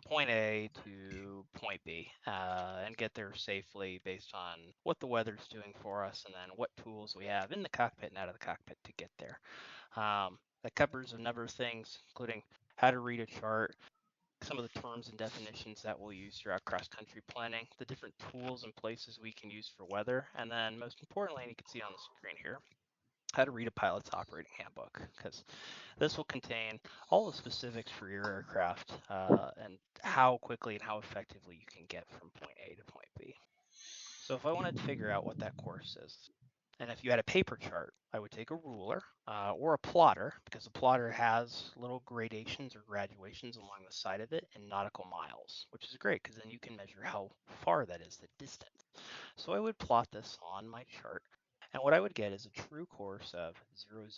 point A to point B and get there safely based on what the weather's doing for us and then what tools we have in the cockpit and out of the cockpit to get there. That covers a number of things, including how to read a chart, some of the terms and definitions that we'll use throughout cross-country planning, the different tools and places we can use for weather, and then most importantly, and you can see on the screen here, how to read a pilot's operating handbook, because this will contain all the specifics for your aircraft and how quickly and how effectively you can get from point A to point B. So if I wanted to figure out what that course is, and if you had a paper chart, I would take a ruler or a plotter, because the plotter has little gradations or graduations along the side of it in nautical miles, which is great because then you can measure how far that is, the distance. So I would plot this on my chart, and what I would get is a true course of 009.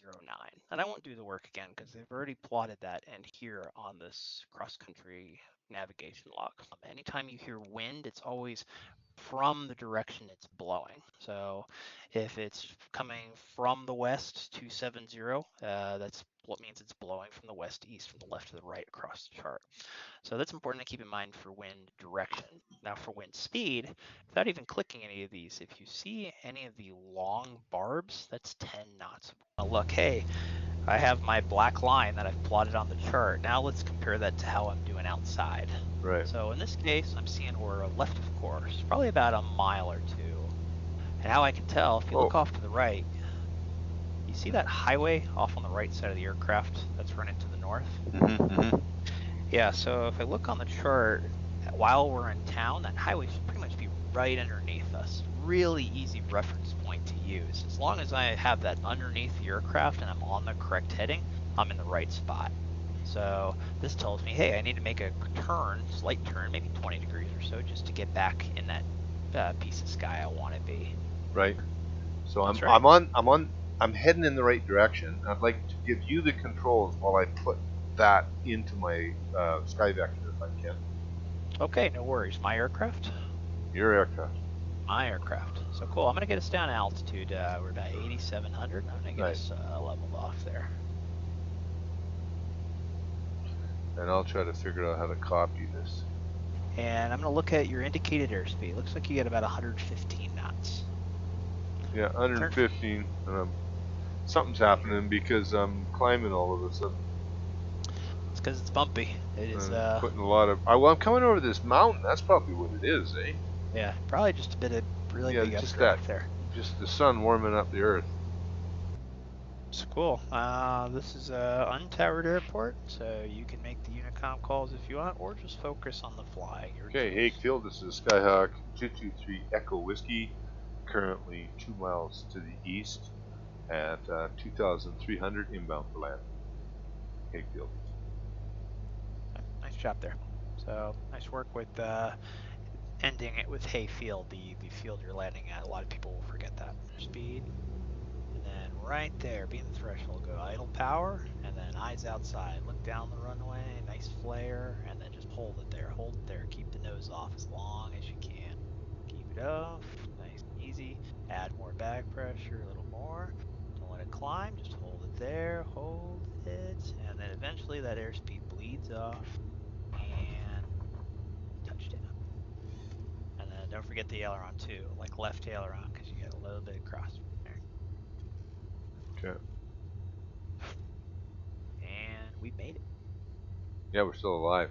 And I won't do the work again because they've already plotted that in here on this cross-country navigation log. Anytime you hear wind, it's always from the direction it's blowing. So if it's coming from the west 270, that's what means it's blowing from the west to east, from the left to the right across the chart. So that's important to keep in mind for wind direction. Now for wind speed, without even clicking any of these, if you see any of the long barbs, that's 10 knots. Now look, hey, I have my black line that I've plotted on the chart. Now let's compare that to how I'm doing outside. Right. So in this case, I'm seeing we're left of course, probably about a mile or two. And how I can tell, if you look off to the right, you see that highway off on the right side of the aircraft that's running to the north? Yeah, so if I look on the chart, while we're in town, that highway should pretty much be right underneath us. Really easy reference point to use. As long as I have that underneath the aircraft and I'm on the correct heading, I'm in the right spot. So this tells me, hey, I need to make a turn, slight turn, maybe 20 degrees or so, just to get back in that piece of sky I want to be. Right. So That's right. I'm heading in the right direction. I'd like to give you the controls while I put that into my sky vector if I can. Okay, no worries. My aircraft? Your aircraft. My aircraft. So cool. I'm going to get us down to altitude. We're about 8,700. I'm going to get Right. us leveled off there. And I'll try to figure out how to copy this. And I'm going to look at your indicated airspeed. Looks like you get about 115 knots. Yeah, 115, and something's happening because I'm climbing all of a sudden. It's because it's bumpy. It is. Putting a lot of. Well, I'm coming over this mountain. That's probably what it is, eh? Yeah, probably just a bit of really Yeah, big just updraft there. just the sun warming up the earth. It's cool. This is a untowered airport, so you can make the Unicom calls if you want, or just focus on the flying. Your Okay, choice. Hake Field. This is Skyhawk 223 Echo Whiskey. Currently 2 miles to the east at 2,300 inbound for land. Hake Field. Nice job there. So nice work with ending it with Hayfield, the field you're landing at. A lot of people will forget that. Speed, and then right there, being the threshold, go idle power, and then eyes outside. Look down the runway, nice flare, and then just hold it there. Hold it there. Keep the nose off as long as you can. Keep it off, nice and easy. Add more back pressure, a little more. Don't let it climb, just hold it there, hold it, and then eventually that airspeed bleeds off, and touchdown. And then don't forget the aileron too, like left aileron, because you get a little bit of cross there. Okay. And we made it. Yeah, we're still alive.